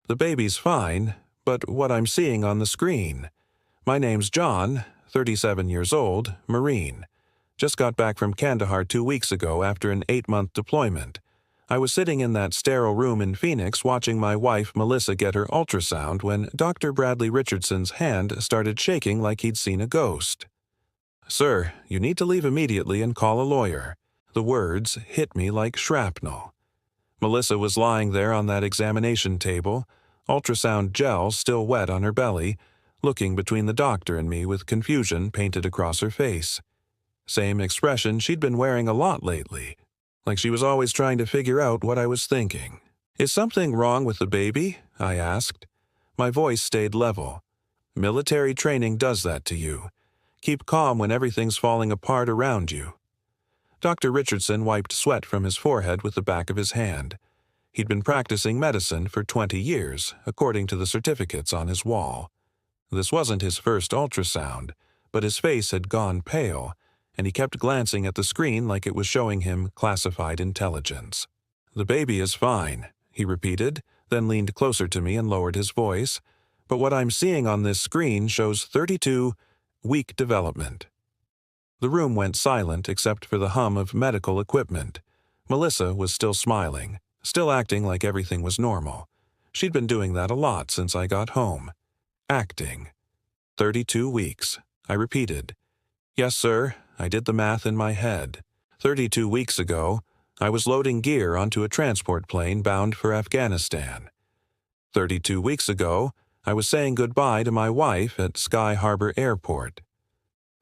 The baby's fine, but what I'm seeing on the screen. My name's John, 37 years old, Marine. Just got back from Kandahar 2 weeks ago after an 8-month deployment. I was sitting in that sterile room in Phoenix watching my wife Melissa get her ultrasound when Dr. Bradley Richardson's hand started shaking like he'd seen a ghost. "Sir, you need to leave immediately and call a lawyer." The words hit me like shrapnel. Melissa was lying there on that examination table, ultrasound gel still wet on her belly, looking between the doctor and me with confusion painted across her face. Same expression she'd been wearing a lot lately, like she was always trying to figure out what I was thinking. "Is something wrong with the baby?" I asked. My voice stayed level. "Military training does that to you. Keep calm when everything's falling apart around you." Dr. Richardson wiped sweat from his forehead with the back of his hand. He'd been practicing medicine for 20 years, according to the certificates on his wall. This wasn't his first ultrasound, but his face had gone pale, and he kept glancing at the screen like it was showing him classified intelligence. "The baby is fine," he repeated, then leaned closer to me and lowered his voice. "But what I'm seeing on this screen shows 32-week development." The room went silent except for the hum of medical equipment. Melissa was still smiling, still acting like everything was normal. She'd been doing that a lot since I got home. Acting. 32 weeks, I repeated. "Yes, sir," I did the math in my head. 32 weeks ago, I was loading gear onto a transport plane bound for Afghanistan. 32 weeks ago, I was saying goodbye to my wife at Sky Harbor Airport.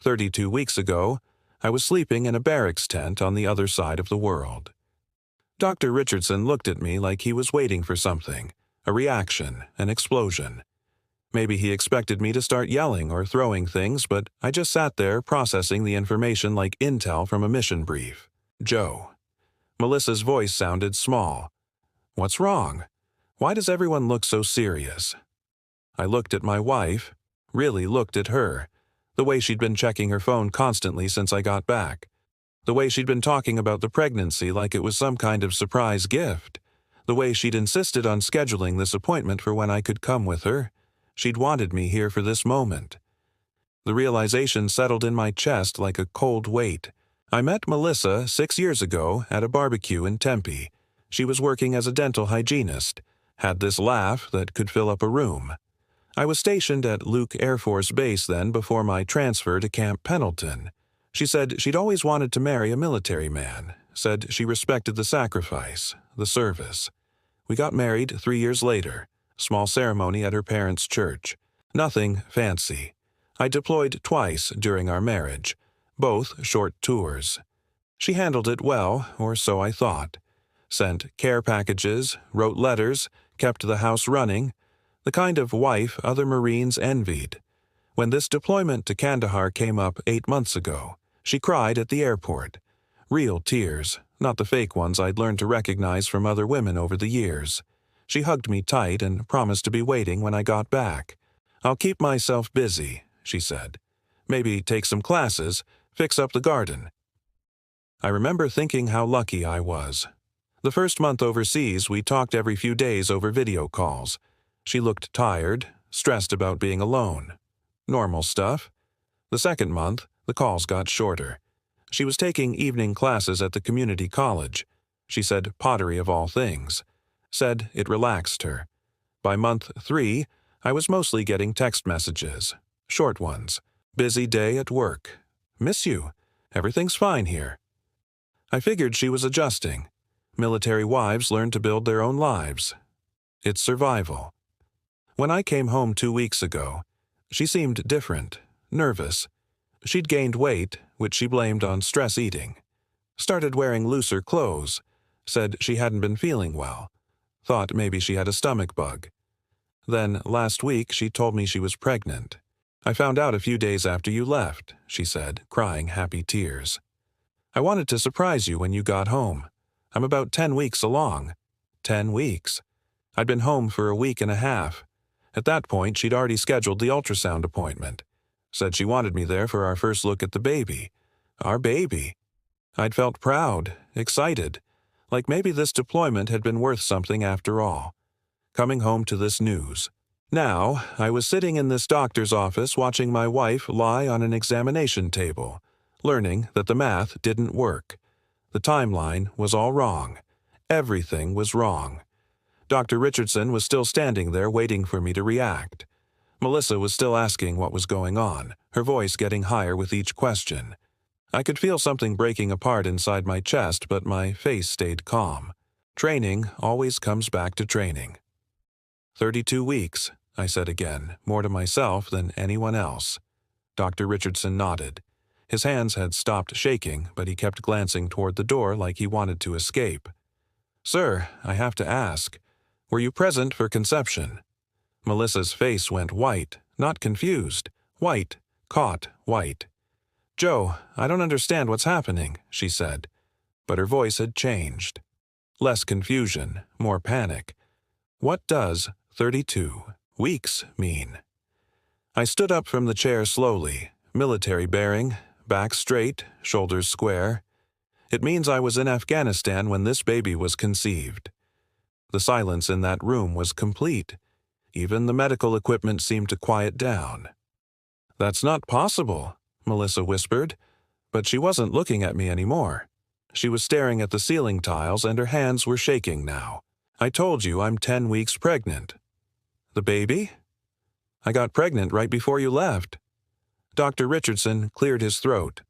32 weeks ago, I was sleeping in a barracks tent on the other side of the world. Dr. Richardson looked at me like he was waiting for something, a reaction, an explosion. Maybe he expected me to start yelling or throwing things, but I just sat there processing the information like intel from a mission brief. "Joe." Melissa's voice sounded small. "What's wrong? Why does everyone look so serious?" I looked at my wife, really looked at her, the way she'd been checking her phone constantly since I got back, the way she'd been talking about the pregnancy like it was some kind of surprise gift, the way she'd insisted on scheduling this appointment for when I could come with her. She'd wanted me here for this moment. The realization settled in my chest like a cold weight. I met Melissa 6 years ago at a barbecue in Tempe. She was working as a dental hygienist, had this laugh that could fill up a room. I was stationed at Luke Air Force Base then before my transfer to Camp Pendleton. She said she'd always wanted to marry a military man, said she respected the sacrifice, the service. We got married 3 years later, small ceremony at her parents' church. Nothing fancy. I deployed twice during our marriage, both short tours. She handled it well, or so I thought. Sent care packages, wrote letters, kept the house running, the kind of wife other Marines envied. When this deployment to Kandahar came up 8 months ago, she cried at the airport. Real tears, not the fake ones I'd learned to recognize from other women over the years. She hugged me tight and promised to be waiting when I got back. "I'll keep myself busy," she said. "Maybe take some classes, fix up the garden." I remember thinking how lucky I was. The first month overseas, we talked every few days over video calls. She looked tired, stressed about being alone. Normal stuff. The second month, the calls got shorter. She was taking evening classes at the community college. She said pottery of all things. Said it relaxed her. By month 3, I was mostly getting text messages. Short ones. "Busy day at work. Miss you. Everything's fine here." I figured she was adjusting. Military wives learn to build their own lives. It's survival. When I came home 2 weeks ago, she seemed different, nervous. She'd gained weight, which she blamed on stress eating. Started wearing looser clothes. Said she hadn't been feeling well. Thought maybe she had a stomach bug. Then, last week, she told me she was pregnant. "I found out a few days after you left," she said, crying happy tears. "I wanted to surprise you when you got home. I'm about 10 weeks along." 10 weeks. I'd been home for a week and a half. At that point, she'd already scheduled the ultrasound appointment. Said she wanted me there for our first look at the baby. Our baby. I'd felt proud, excited, like maybe this deployment had been worth something after all. coming home to this news. Now, I was sitting in this doctor's office watching my wife lie on an examination table, learning that the math didn't work. The timeline was all wrong. Everything was wrong. Dr. Richardson was still standing there waiting for me to react. Melissa was still asking what was going on, her voice getting higher with each question. I could feel something breaking apart inside my chest, but my face stayed calm. Training always comes back to training. 32 weeks, I said again, more to myself than anyone else. Dr. Richardson nodded. His hands had stopped shaking, but he kept glancing toward the door like he wanted to escape. Sir, I have to ask, were you present for conception? Melissa's face went white, not confused. White, caught white. Joe, I don't understand what's happening, she said. But her voice had changed. Less confusion, more panic. What does 32 weeks mean? I stood up from the chair slowly, military bearing, back straight, shoulders square. It means I was in Afghanistan when this baby was conceived. The silence in that room was complete. Even the medical equipment seemed to quiet down. That's not possible, Melissa whispered, but she wasn't looking at me anymore. She was staring at the ceiling tiles and her hands were shaking now. I told you I'm 10 weeks pregnant. The baby? I got pregnant right before you left. Dr. Richardson cleared his throat.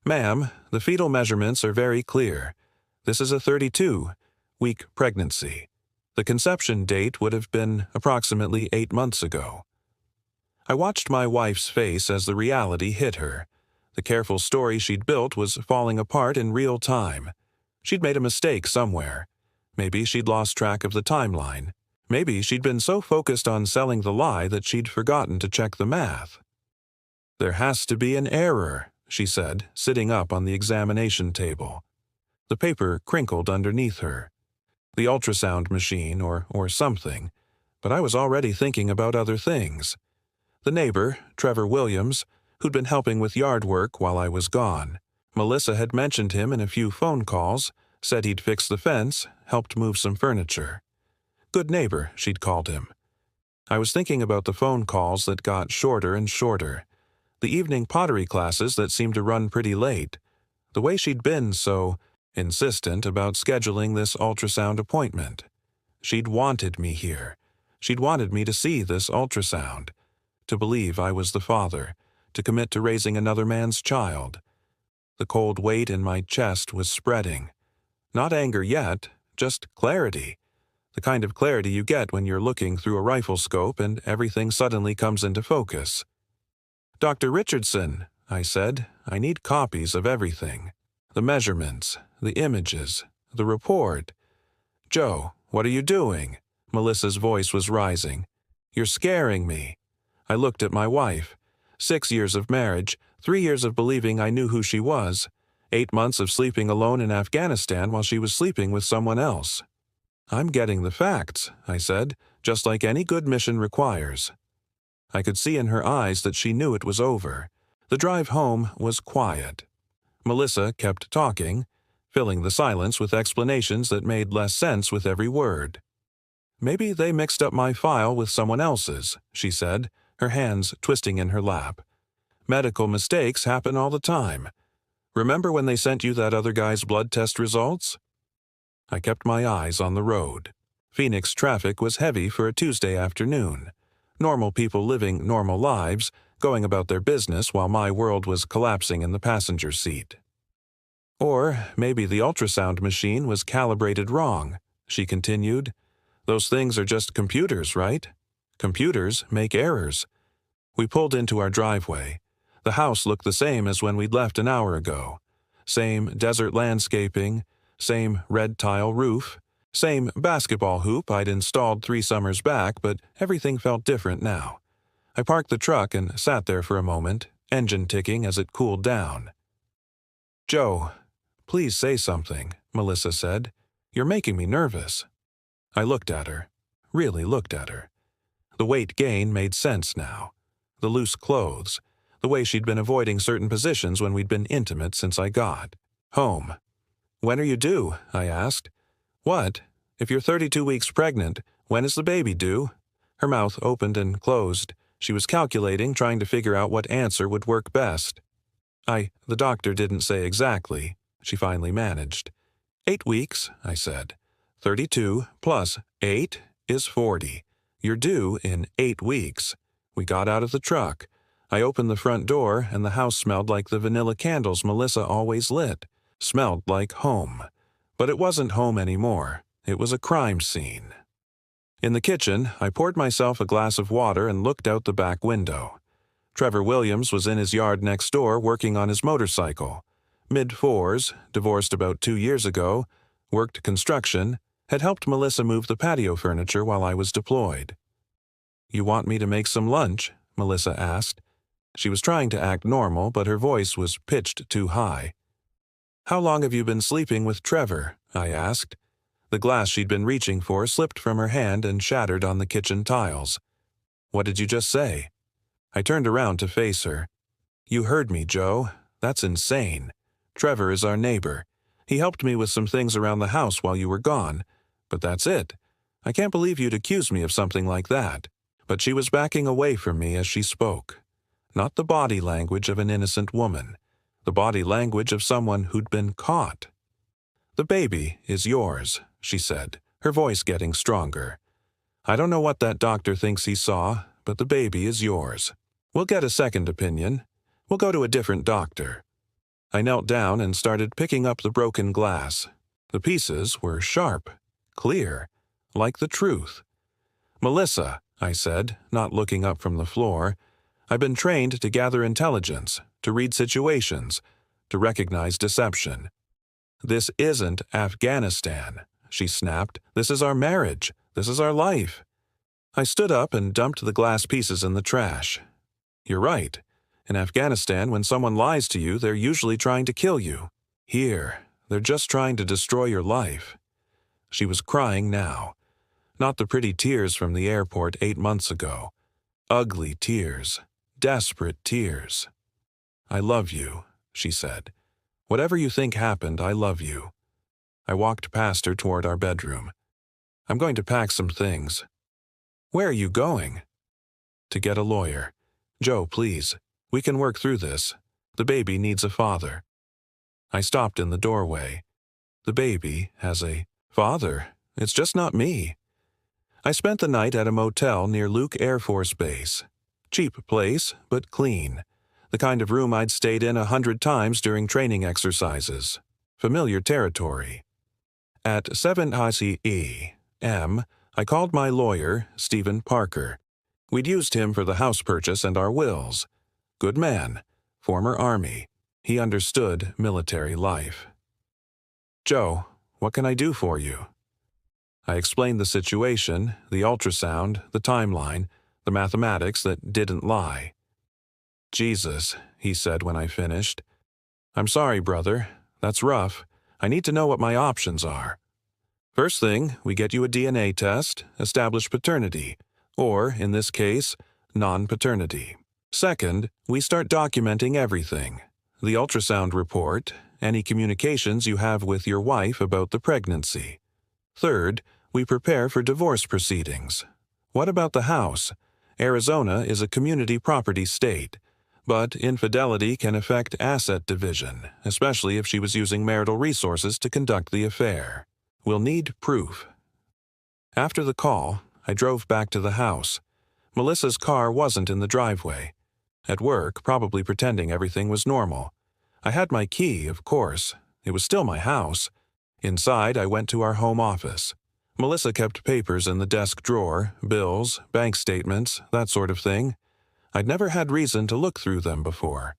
Ma'am, the fetal measurements are very clear. This is a 32-week pregnancy. The conception date would have been approximately 8 months ago. I watched my wife's face as the reality hit her. The careful story she'd built was falling apart in real time. She'd made a mistake somewhere. Maybe she'd lost track of the timeline. Maybe she'd been so focused on selling the lie that she'd forgotten to check the math. There has to be an error, she said, sitting up on the examination table. The paper crinkled underneath her. The ultrasound machine or something, but I was already thinking about other things. The neighbor, Trevor Williams, who'd been helping with yard work while I was gone. Melissa had mentioned him in a few phone calls, said he'd fixed the fence, helped move some furniture. Good neighbor, she'd called him. I was thinking about the phone calls that got shorter and shorter, the evening pottery classes that seemed to run pretty late, the way she'd been so insistent about scheduling this ultrasound appointment. She'd wanted me here. She'd wanted me to see this ultrasound, to believe I was the father, to commit to raising another man's child. The cold weight in my chest was spreading. Not anger yet, just clarity. The kind of clarity you get when you're looking through a rifle scope and everything suddenly comes into focus. Dr. Richardson, I said, I need copies of everything. The measurements, the images, the report. Joe, what are you doing? Melissa's voice was rising. You're scaring me. I looked at my wife. 6 years of marriage, 3 years of believing I knew who she was, 8 months of sleeping alone in Afghanistan while she was sleeping with someone else. I'm getting the facts, I said, just like any good mission requires. I could see in her eyes that she knew it was over. The drive home was quiet. Melissa kept talking, filling the silence with explanations that made less sense with every word. Maybe they mixed up my file with someone else's, she said, her hands twisting in her lap. Medical mistakes happen all the time. Remember when they sent you that other guy's blood test results? I kept my eyes on the road. Phoenix traffic was heavy for a Tuesday afternoon. Normal people living normal lives, going about their business while my world was collapsing in the passenger seat. Or maybe the ultrasound machine was calibrated wrong, she continued. Those things are just computers, right? Computers make errors. We pulled into our driveway. The house looked the same as when we'd left an hour ago. Same desert landscaping, same red tile roof, same basketball hoop I'd installed 3 summers back, but everything felt different now. I parked the truck and sat there for a moment, engine ticking as it cooled down. Joe, please say something, Melissa said. You're making me nervous. I looked at her, really looked at her. The weight gain made sense now. The loose clothes, the way she'd been avoiding certain positions when we'd been intimate since I got home. When are you due? I asked. What? If you're 32 weeks pregnant, When is the baby due? Her mouth opened and closed. She was calculating, trying to figure out what answer would work best. The doctor didn't say exactly, she finally managed. 8 weeks, I said. 32 plus 8 is 40. You're due in 8 weeks. We got out of the truck. I opened the front door, and the house smelled like the vanilla candles Melissa always lit. Smelled like home. But it wasn't home anymore. It was a crime scene. In the kitchen, I poured myself a glass of water and looked out the back window. Trevor Williams was in his yard next door working on his motorcycle. Mid-4s, divorced about 2 years ago, worked construction, had helped Melissa move the patio furniture while I was deployed. "You want me to make some lunch?" Melissa asked. She was trying to act normal, but her voice was pitched too high. "How long have you been sleeping with Trevor?" I asked. The glass she'd been reaching for slipped from her hand and shattered on the kitchen tiles. "What did you just say?" I turned around to face her. "You heard me, Joe. That's insane. Trevor is our neighbor. He helped me with some things around the house while you were gone. But that's it. I can't believe you'd accuse me of something like that." But she was backing away from me as she spoke. Not the body language of an innocent woman. The body language of someone who'd been caught. "The baby is yours," she said, her voice getting stronger. "I don't know what that doctor thinks he saw, but the baby is yours. We'll get a second opinion. We'll go to a different doctor." I knelt down and started picking up the broken glass. The pieces were sharp, clear, like the truth. "Melissa," I said, not looking up from the floor, "I've been trained to gather intelligence, to read situations, to recognize deception. This isn't Afghanistan," she snapped. "This is our marriage. This is our life." I stood up and dumped the glass pieces in the trash. "You're right. In Afghanistan, when someone lies to you, they're usually trying to kill you. Here, they're just trying to destroy your life." She was crying now. Not the pretty tears from the airport 8 months ago. Ugly tears. Desperate tears. "I love you," she said. "Whatever you think happened, I love you." I walked past her toward our bedroom. "I'm going to pack some things." "Where are you going?" "To get a lawyer. Joe, please. We can work through this. The baby needs a father." I stopped in the doorway. The baby has a father. It's just not me. I spent the night at a motel near Luke Air Force Base. Cheap place, but clean. The kind of room I'd stayed in 100 times during training exercises. Familiar territory. At 7 ICE-M, I called my lawyer, Stephen Parker. We'd used him for the house purchase and our wills. Good man. Former Army. He understood military life. "Joe, what can I do for you?" I explained the situation, the ultrasound, the timeline, the mathematics that didn't lie. "Jesus," he said when I finished. "I'm sorry, brother. That's rough. I need to know what my options are. First thing, we get you a DNA test, establish paternity, or, in this case, non-paternity. Second, we start documenting everything. The ultrasound report, any communications you have with your wife about the pregnancy. Third, we prepare for divorce proceedings. What about the house? Arizona is a community property state, but infidelity can affect asset division, especially if she was using marital resources to conduct the affair. We'll need proof." After the call, I drove back to the house. Melissa's car wasn't in the driveway. At work, probably pretending everything was normal. I had my key, of course. It was still my house. Inside, I went to our home office. Melissa kept papers in the desk drawer, bills, bank statements, that sort of thing. I'd never had reason to look through them before.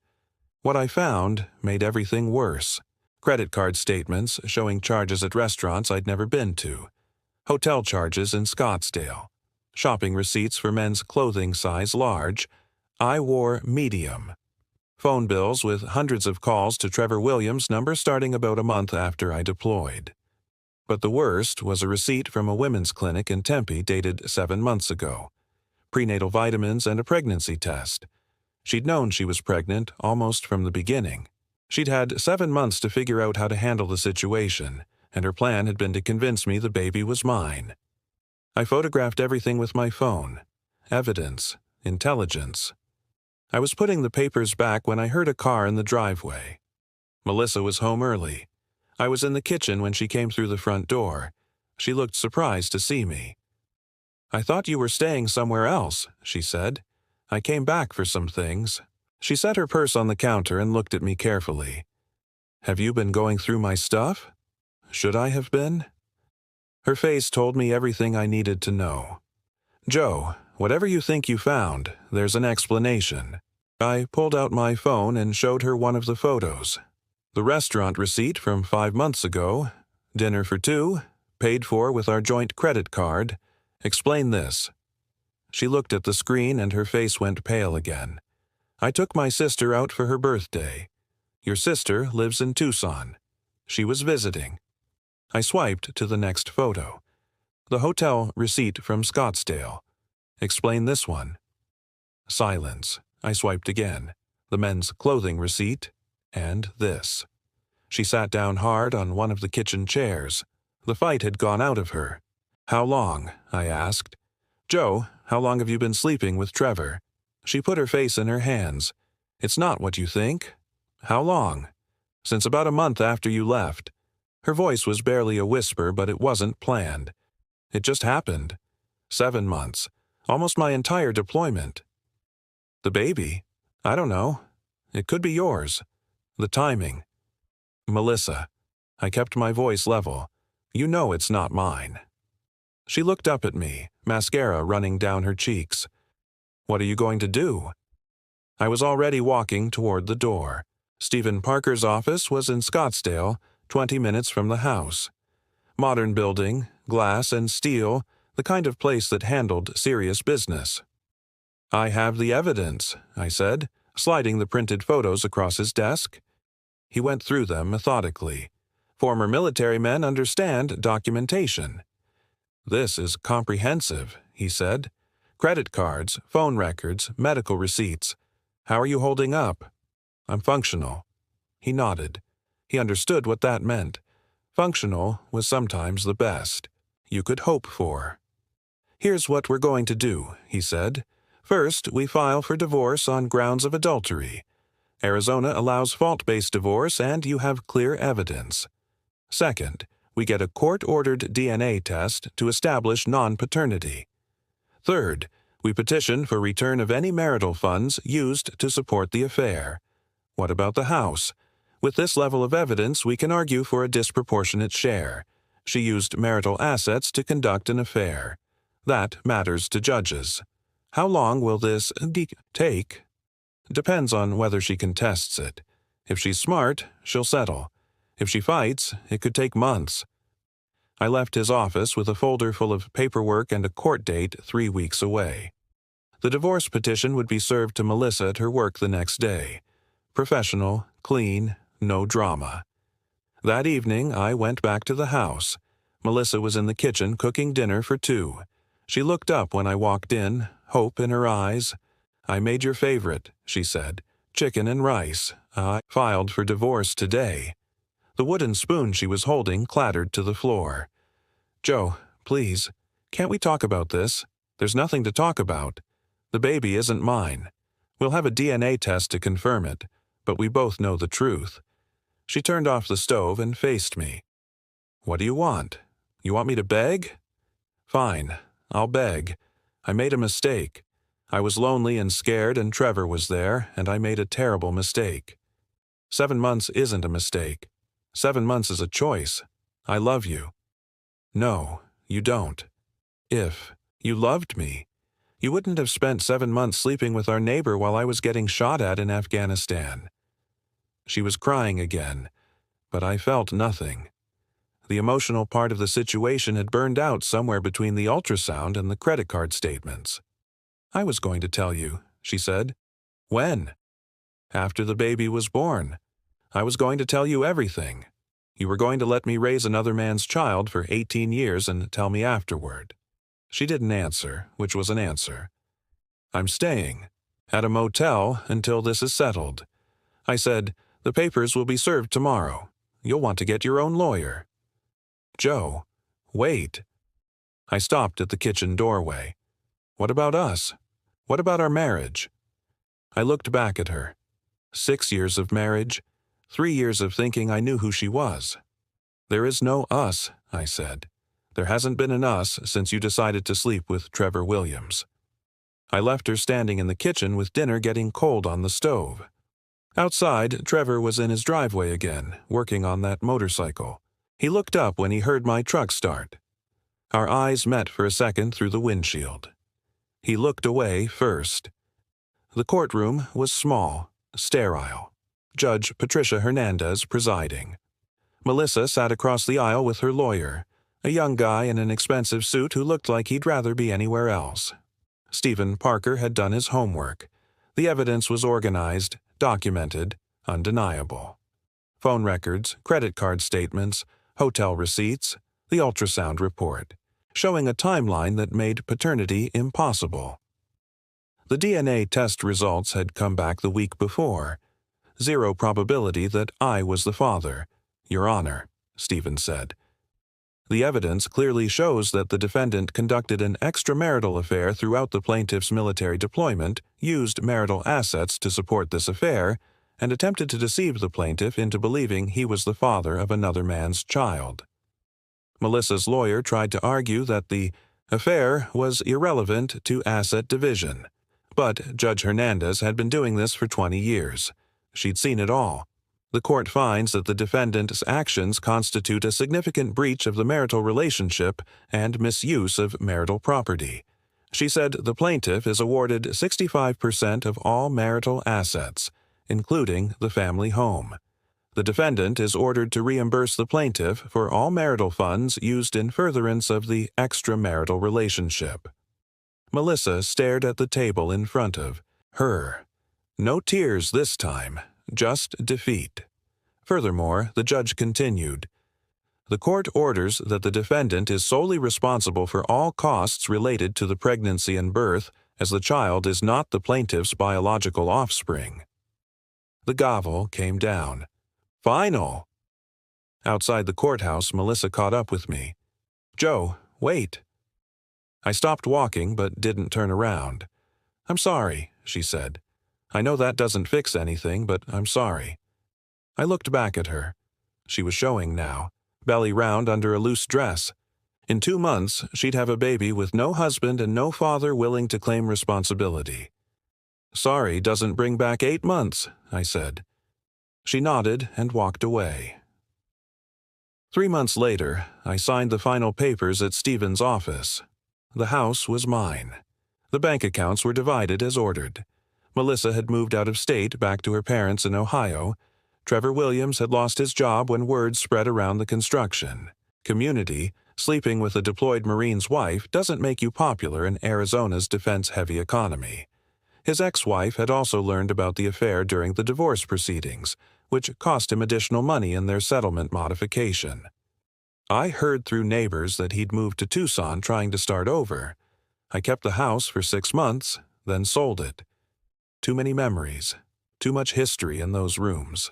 What I found made everything worse. Credit card statements showing charges at restaurants I'd never been to. Hotel charges in Scottsdale. Shopping receipts for men's clothing size large. I wore medium. Phone bills with hundreds of calls to Trevor Williams' number starting about a month after I deployed. But the worst was a receipt from a women's clinic in Tempe dated 7 months ago. Prenatal vitamins and a pregnancy test. She'd known she was pregnant almost from the beginning. She'd had 7 months to figure out how to handle the situation, and her plan had been to convince me the baby was mine. I photographed everything with my phone. Evidence. Intelligence. I was putting the papers back when I heard a car in the driveway. Melissa was home early. I was in the kitchen when she came through the front door. She looked surprised to see me. "I thought you were staying somewhere else," she said. "I came back for some things." She set her purse on the counter and looked at me carefully. "Have you been going through my stuff?" Should I have been? Her face told me everything I needed to know. "Joe, whatever you think you found, there's an explanation." I pulled out my phone and showed her one of the photos. The restaurant receipt from 5 months ago, dinner for 2, paid for with our joint credit card. Explain this. She looked at the screen and her face went pale again. "I took my sister out for her birthday. Your sister lives in Tucson. She was visiting." I swiped to the next photo. The hotel receipt from Scottsdale. Explain this one. Silence. I swiped again. The men's clothing receipt. And this. She sat down hard on one of the kitchen chairs. The fight had gone out of her. "How long?" I asked. "Joe, how long have you been sleeping with Trevor?" She put her face in her hands. "It's not what you think." "How long?" "Since about a month after you left." Her voice was barely a whisper, but it wasn't planned. "It just happened. 7 months. Almost my entire deployment." "The baby?" "I don't know. It could be yours." "The timing." "Melissa." I kept my voice level. "You know it's not mine." She looked up at me, mascara running down her cheeks. "What are you going to do?" I was already walking toward the door. Stephen Parker's office was in Scottsdale, 20 minutes from the house. Modern building, glass and steel, the kind of place that handled serious business. "I have the evidence," I said, sliding the printed photos across his desk. He went through them methodically. Former military men understand documentation. "This is comprehensive," he said. "Credit cards, phone records, medical receipts. How are you holding up?" "I'm functional." He nodded. He understood what that meant. Functional was sometimes the best you could hope for. "Here's what we're going to do," he said. "First, we file for divorce on grounds of adultery. Arizona allows fault-based divorce and you have clear evidence. Second, we get a court-ordered DNA test to establish non-paternity. Third, we petition for return of any marital funds used to support the affair. What about the house? With this level of evidence, we can argue for a disproportionate share. She used marital assets to conduct an affair. That matters to judges. How long will this take? Depends on whether she contests it. If she's smart, she'll settle. If she fights, it could take months." I left his office with a folder full of paperwork and a court date 3 weeks away. The divorce petition would be served to Melissa at her work the next day. Professional, clean, no drama. That evening, I went back to the house. Melissa was in the kitchen cooking dinner for 2. She looked up when I walked in, hope in her eyes. "I made your favorite," she said. "Chicken and rice. I filed for divorce today." The wooden spoon she was holding clattered to the floor. "Joe, please, can't we talk about this? There's nothing to talk about. The baby isn't mine. We'll have a DNA test to confirm it, but we both know the truth." She turned off the stove and faced me. "What do you want? You want me to beg?" "Fine, I'll beg. I made a mistake. I was lonely and scared and Trevor was there, and I made a terrible mistake. 7 months isn't a mistake. 7 months is a choice. I love you." "No, you don't. If you loved me, you wouldn't have spent 7 months sleeping with our neighbor while I was getting shot at in Afghanistan." She was crying again, but I felt nothing. The emotional part of the situation had burned out somewhere between the ultrasound and the credit card statements. "I was going to tell you," she said. "When?" "After the baby was born. I was going to tell you everything. You were going to let me raise another man's child for 18 years and tell me afterward." She didn't answer, which was an answer. "I'm staying at a motel until this is settled." I said, "The papers will be served tomorrow. You'll want to get your own lawyer." "Joe, wait." I stopped at the kitchen doorway. What about us? What about our marriage? I looked back at her. 6 years of marriage, 3 years of thinking I knew who she was. There is no us, I said. There hasn't been an us since you decided to sleep with Trevor Williams. I left her standing in the kitchen with dinner getting cold on the stove. Outside, Trevor was in his driveway again, working on that motorcycle. He looked up when he heard my truck start. Our eyes met for a second through the windshield. He looked away first. The courtroom was small, sterile. Judge Patricia Hernandez presiding. Melissa sat across the aisle with her lawyer, a young guy in an expensive suit who looked like he'd rather be anywhere else. Stephen Parker had done his homework. The evidence was organized, documented, undeniable. Phone records, credit card statements, hotel receipts, the ultrasound report, showing a timeline that made paternity impossible. The DNA test results had come back the week before. 0 probability that I was the father, Your Honor, Stephen said. The evidence clearly shows that the defendant conducted an extramarital affair throughout the plaintiff's military deployment, used marital assets to support this affair, and attempted to deceive the plaintiff into believing he was the father of another man's child. Melissa's lawyer tried to argue that the affair was irrelevant to asset division, but Judge Hernandez had been doing this for 20 years. She'd seen it all. The court finds that the defendant's actions constitute a significant breach of the marital relationship and misuse of marital property. She said the plaintiff is awarded 65% of all marital assets, including the family home. The defendant is ordered to reimburse the plaintiff for all marital funds used in furtherance of the extramarital relationship. Melissa stared at the table in front of her. No tears this time, just defeat. Furthermore, the judge continued, the court orders that the defendant is solely responsible for all costs related to the pregnancy and birth, as the child is not the plaintiff's biological offspring. The gavel came down. Final! Outside the courthouse, Melissa caught up with me. Joe, wait. I stopped walking but didn't turn around. I'm sorry, she said. I know that doesn't fix anything, but I'm sorry. I looked back at her. She was showing now, belly round under a loose dress. In 2 months, she'd have a baby with no husband and no father willing to claim responsibility. Sorry doesn't bring back 8 months, I said. She nodded and walked away. 3 months later, I signed the final papers at Stephen's office. The house was mine. The bank accounts were divided as ordered. Melissa had moved out of state back to her parents in Ohio. Trevor Williams had lost his job when word spread around the construction community. Sleeping with a deployed Marine's wife doesn't make you popular in Arizona's defense-heavy economy. His ex-wife had also learned about the affair during the divorce proceedings, which cost him additional money in their settlement modification. I heard through neighbors that he'd moved to Tucson trying to start over. I kept the house for 6 months, then sold it. Too many memories, too much history in those rooms.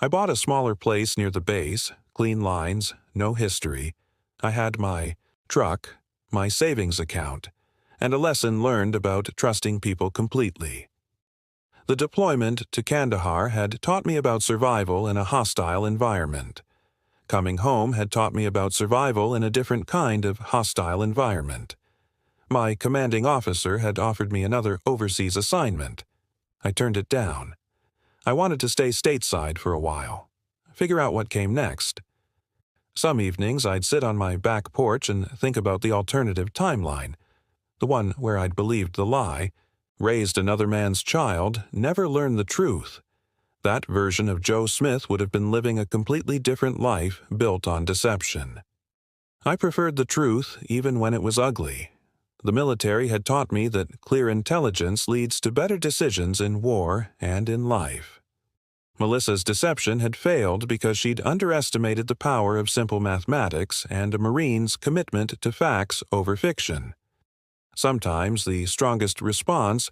I bought a smaller place near the base, clean lines, no history. I had my truck, my savings account, and a lesson learned about trusting people completely. The deployment to Kandahar had taught me about survival in a hostile environment. Coming home had taught me about survival in a different kind of hostile environment. My commanding officer had offered me another overseas assignment. I turned it down. I wanted to stay stateside for a while, figure out what came next. Some evenings I'd sit on my back porch and think about the alternative timeline, the one where I'd believed the lie, raised another man's child, never learned the truth. That version of Joe Smith would have been living a completely different life built on deception. I preferred the truth even when it was ugly. The military had taught me that clear intelligence leads to better decisions in war and in life. Melissa's deception had failed because she'd underestimated the power of simple mathematics and a Marine's commitment to facts over fiction. Sometimes the strongest response